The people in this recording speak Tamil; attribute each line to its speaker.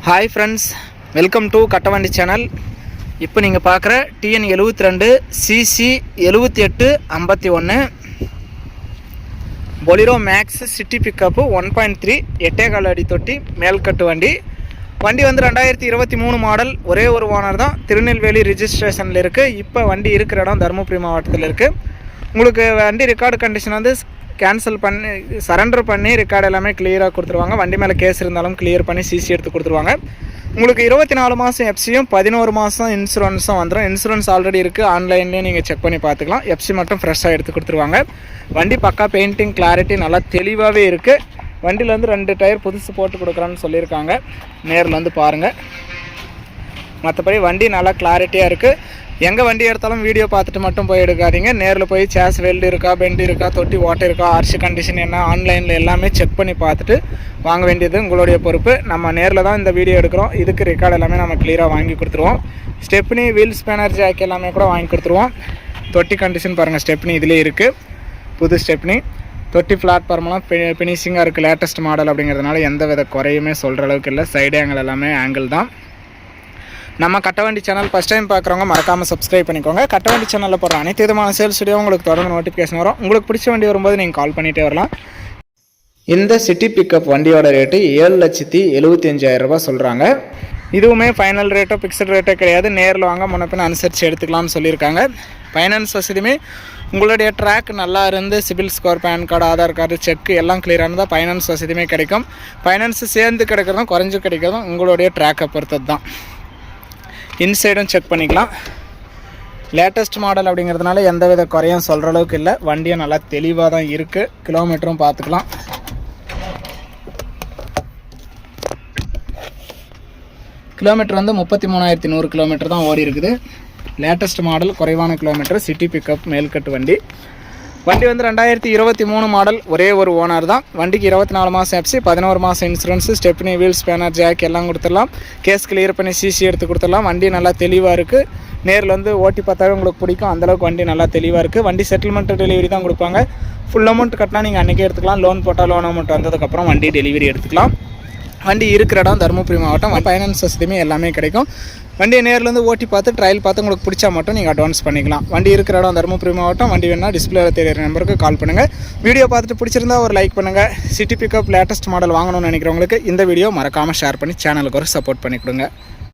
Speaker 1: Hi friends, welcome to Kattavandi channel. இப்போ நீங்கள் பார்க்குற TN 72 CC 7851 Bolero Maxx city pickup 1.3 8.4 அடி தொட்டி மேல்கட்டு வண்டி. வண்டி வந்து 2023 மாடல். ஒரே ஒரு ஓனர் தான், திருநெல்வேலி ரிஜிஸ்ட்ரேஷனில் இருக்குது. இப்போ வண்டி இருக்கிற இடம் தருமபுரி மாவட்டத்தில் இருக்குது. உங்களுக்கு வண்டி ரெக்கார்டு கண்டிஷன் வந்து கேன்சல் பண்ணி சரண்டர் பண்ணி ரெக்கார்டு எல்லாமே கிளியராக கொடுத்துருவாங்க. வண்டி மேலே கேஸ் இருந்தாலும் கிளியர் பண்ணி சிசி எடுத்து கொடுத்துருவாங்க. உங்களுக்கு 24 மாதம் எஃப்சியும் 11 மாதம் இன்சூரன்ஸும் வந்துடும். இன்சூரன்ஸ் ஆல்ரெடி இருக்குது, ஆன்லைன்லேயும் நீங்கள் செக் பண்ணி பார்த்துக்கலாம். எஃப்சி மட்டும் ஃப்ரெஷ்ஷாக எடுத்து கொடுத்துருவாங்க. வண்டி பக்கா பெயிண்டிங் கிளாரிட்டி நல்லா தெளிவாகவே இருக்குது. வண்டியில் வந்து 2 டயர் புதுசு போட்டு கொடுக்குறான்னு சொல்லியிருக்காங்க. நேரில் வந்து பாருங்கள். மற்றபடி வண்டி நல்லா கிளாரிட்டியாக இருக்குது. எங்கே வண்டி எடுத்தாலும் வீடியோ பார்த்துட்டு மட்டும் போய் எடுக்காதீங்க. நேரில் போய் சேஸ் வெல்டு இருக்கா, பெண்டு இருக்கா, தொட்டி ஓட்டை இருக்கா, ஆர்சி கண்டிஷன் என்ன, ஆன்லைனில் எல்லாமே செக் பண்ணி பார்த்துட்டு வாங்க வேண்டியது உங்களுடைய பொறுப்பு. நம்ம நேரில் தான் இந்த வீடியோ எடுக்கிறோம். இதுக்கு ரெக்கார்டு எல்லாமே நம்ம கிளியராக வாங்கி கொடுத்துருவோம். ஸ்டெப்னி, வீல் ஸ்பேனர், ஜாக் எல்லாமே கூட வாங்கி கொடுத்துருவோம். தொட்டி கண்டிஷன் பாருங்கள், ஸ்டெப்னி இதிலே இருக்குது, புது ஸ்டெப்னி. தொட்டி பிளாட்ஃபார்ம்லாம் ஃபினிஷிங்காக இருக்குது. லேட்டஸ்ட் மாடல் அப்படிங்கிறதுனால எந்த வித குறையுமே சொல்கிற அளவுக்கு இல்லை. சைடு ஆங்கிள் எல்லாமே ஆங்கிள் தான். நம்ம கட்டவண்டி சேனல் ஃபஸ்ட் டைம் பார்க்குறவங்க மறக்காமல் சப்ஸ்கிரைப் பண்ணிக்கோங்க. கட்டவண்டி சேனலில் போடுற அனைத்து விதமான சேல்ஸ் வீடியோ உங்களுக்கு தொடர்ந்து நோட்டிஃபிகேஷன் வரும். உங்களுக்கு பிடிச்ச வண்டி வரும்போது நீங்கள் கால் பண்ணிகிட்டே வரலாம். இந்த சிட்டி பிக்கப் வண்டியோட ரேட்டு 7,75,000 சொல்கிறாங்க. இதுவுமே ஃபைனல் ரேட்டோ ஃபிக்ஸட் ரேட்டோ கிடையாது. நேரில் வாங்க முன்னப்பின் அனுசரித்து எடுத்துக்கலாம்னு சொல்லியிருக்காங்க. ஃபைனான்ஸ் வசதியுமே உங்களுடைய ட்ராக் நல்லா இருந்து CIBIL score, PAN card, Aadhaar card, cheque எல்லாம் கிளியரானதாக ஃபைனான்ஸ் வசதியுமே கிடைக்கும். ஃபைனான்ஸ் சேர்ந்து கிடைக்கிறதும் குறைஞ்சி கிடைக்கிறதும் உங்களுடைய ட்ராக்கை பொறுத்தது தான். இன்சைடும் செக் பண்ணிக்கலாம். லேட்டஸ்ட் மாடல் அப்படிங்கிறதுனால எந்த வித குறையும் சொல்கிற அளவுக்கு இல்லை. வண்டியும் நல்லா தெளிவாக தான் இருக்குது. கிலோமீட்டரும் பார்த்துக்கலாம். கிலோமீட்டர் வந்து 33,100 கிலோமீட்டர் தான் ஓடி இருக்குது. லேட்டஸ்ட் மாடல், குறைவான கிலோமீட்டர், சிட்டி பிக்கப் மேல்கட்டு வண்டி. வண்டி வந்து 2023 மாடல். ஒரே ஒரு ஓனர் தான். வண்டிக்கு 24 மாதம் எஃப்சி, 11 மாதம் insurance, stepney, wheel spanner, jack எல்லாம் கொடுத்துடலாம். கேஸ் கிளியர் பண்ணி சிசி எடுத்து கொடுத்துடலாம். வண்டி நல்லா தெளிவாக இருக்குது. நேரில் வந்து ஓட்டி பார்த்தாவே உங்களுக்கு பிடிக்கும். அந்தளவுக்கு வண்டி நல்லா தெளிவாக இருக்குது. வண்டி செட்டில்மெண்ட் டெலிவரி தான் கொடுப்பாங்க. ஃபுல் அமௌண்ட் கட்டினா நீங்கள் அன்றைக்கே எடுத்துக்கலாம். லோன் போட்டால் லோன் அமௌண்ட் வந்ததுக்கப்புறம் வண்டி டெலிவரி எடுத்துக்கலாம். வண்டி இருக்கிற இடம் தருமபுரி மாவட்டம். ஃபைனான்ஸ் வசதியுமே எல்லாமே கிடைக்கும். வண்டியை நேரில் வந்து ஓட்டி பார்த்து ட்ரையல் பார்த்து உங்களுக்கு பிடிச்சா மட்டும் நீங்கள் அட்வான்ஸ் பண்ணிக்கலாம். வண்டி இருக்கிற இடம் தருமபுரி மாவட்டம். வண்டி வேணால் டிஸ்பிளேவில் தெரியிற நம்பருக்கு கால் பண்ணுங்கள். வீடியோ பார்த்துட்டு பிடிச்சிருந்தா ஒரு லைக் பண்ணுங்கள். சிட்டி பிக்கப் லேட்டஸ்ட் மாடல் வாங்கணும்னு நினைக்கிறவங்களுக்கு இந்த வீடியோ மறக்காமல் ஷேர் பண்ணி சேனலுக்கு ஒரு சப்போர்ட் பண்ணி கொடுங்க.